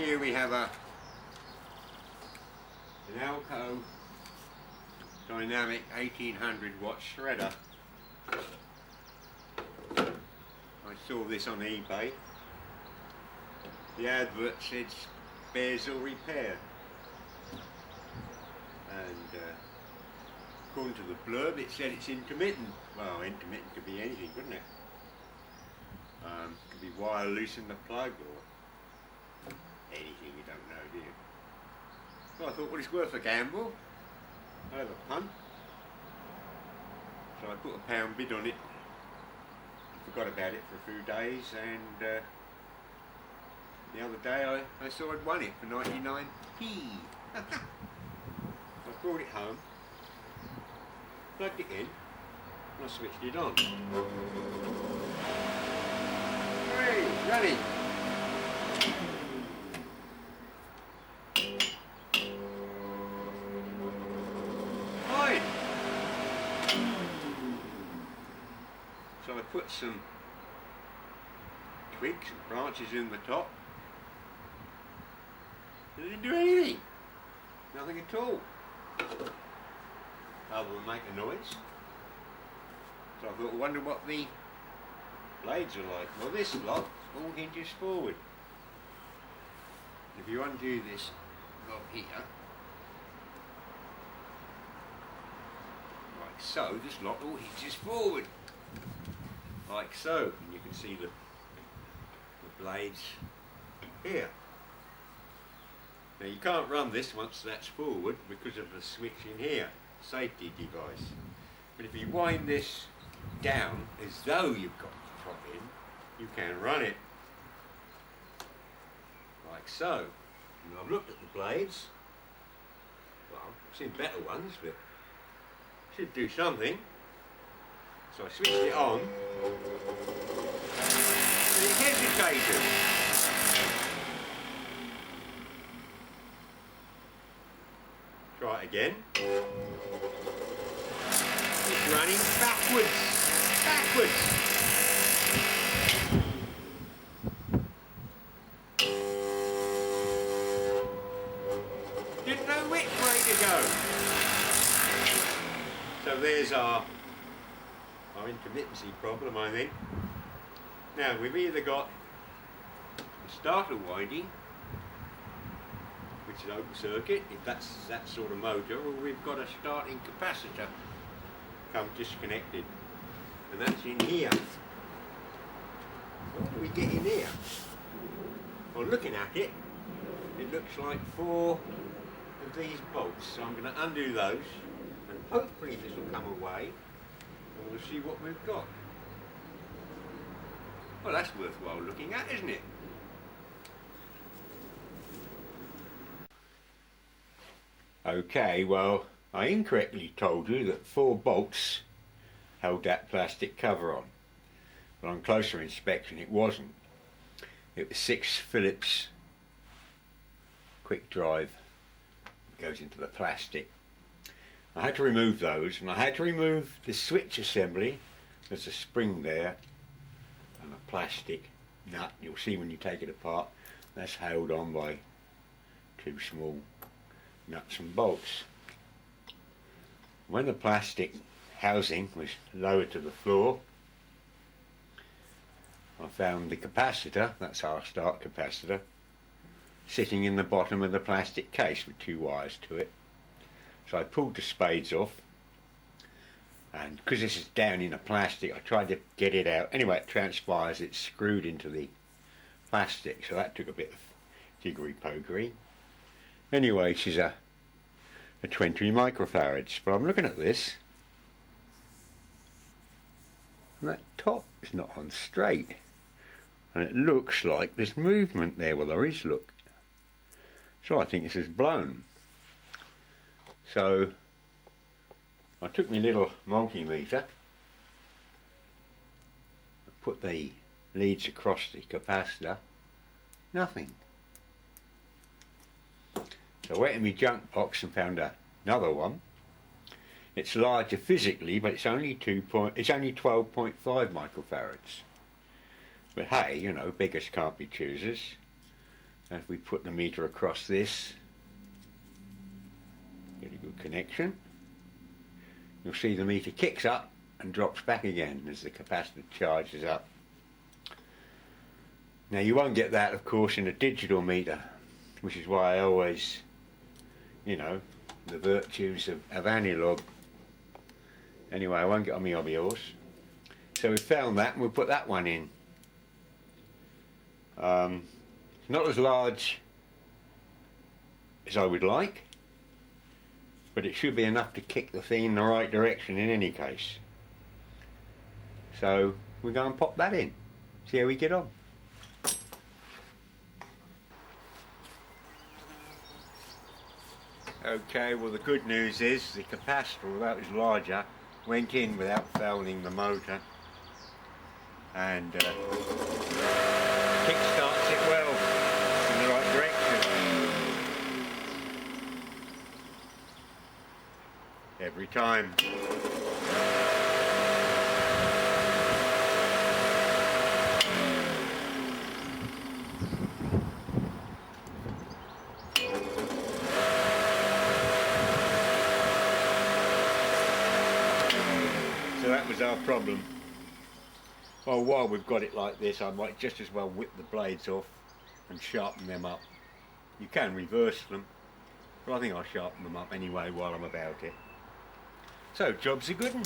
here we have an ALCO dynamic 1800 watt shredder. I saw this on eBay. The advert said spares or repair, and according to the blurb it said it's intermittent. Well, intermittent could be anything, couldn't it? Could be wire loose in the plug or anything, you don't know, do you? So I thought, well, it's worth a gamble. I'll have a punt. So I put £1 bid on it. Forgot about it for a few days, and the other day I saw I'd won it for 99p. I brought it home, plugged it in, and I switched it on. Hey, running! Fine! So I put some twigs and branches in the top. It didn't do anything. Nothing at all. Other than make a noise. So I thought, I wonder what the blades are like. Well, this lot all hinges forward. If you undo this knob here, like so, this lot all hinges forward. Like so, and you can see the blades here. Now you can't run this once that's forward because of the switch in here, safety device. But if you wind this down as though you've got the top in, you can run it. Like so. And I've looked at the blades. Well, I've seen better ones, but should do something. So I switched it on, and it hesitated. Try it again. It's running backwards. Didn't know which way to go. So there's our intermittency problem, I think. Now we've either got a starter winding, which is open circuit, if that's that sort of motor, or we've got a starting capacitor come disconnected, and that's in here. What do we get in here? Well, looking at it, it looks like 4 of these bolts, so I'm going to undo those, and hopefully this will come away. We'll see what we've got. Well, that's worthwhile looking at, isn't it? Okay, well, I incorrectly told you that 4 bolts held that plastic cover on. But on closer inspection it wasn't. It was 6 Phillips quick drive. It goes into the plastic. I had to remove those, and I had to remove the switch assembly. There's a spring there and a plastic nut. You'll see when you take it apart, that's held on by 2 small nuts and bolts. When the plastic housing was lowered to the floor, I found the capacitor, that's our start capacitor, sitting in the bottom of the plastic case with 2 wires to it. So I pulled the spades off, and because this is down in the plastic, I tried to get it out. Anyway, it transpires it's screwed into the plastic, so that took a bit of jiggery-pokery. Anyway, she's a 20 microfarads, but I'm looking at this, and that top is not on straight, and it looks like there's movement there. Well, there is, look. So I think this is blown. So I took my little multimeter, I put the leads across the capacitor, nothing. So I went in my junk box and found another one. It's larger physically, but it's only 12.5 microfarads. But hey, you know, beggars can't be choosers. As we put the meter across this, get a good connection, you'll see the meter kicks up and drops back again as the capacitor charges up. Now you won't get that, of course, in a digital meter, which is why I always, you know, the virtues of analog. Anyway, I won't get on my hobby horse. So we found that and we'll put that one in. It's not as large as I would like, but it should be enough to kick the thing in the right direction in any case. So we're going to pop that in, see how we get on. Okay, well the good news is the capacitor, although it was larger, went in without fouling the motor, and kick-starts it well in the right direction. Every time. So that was our problem. Well, while we've got it like this, I might just as well whip the blades off and sharpen them up. You can reverse them, but I think I'll sharpen them up anyway while I'm about it. So, job's a good one.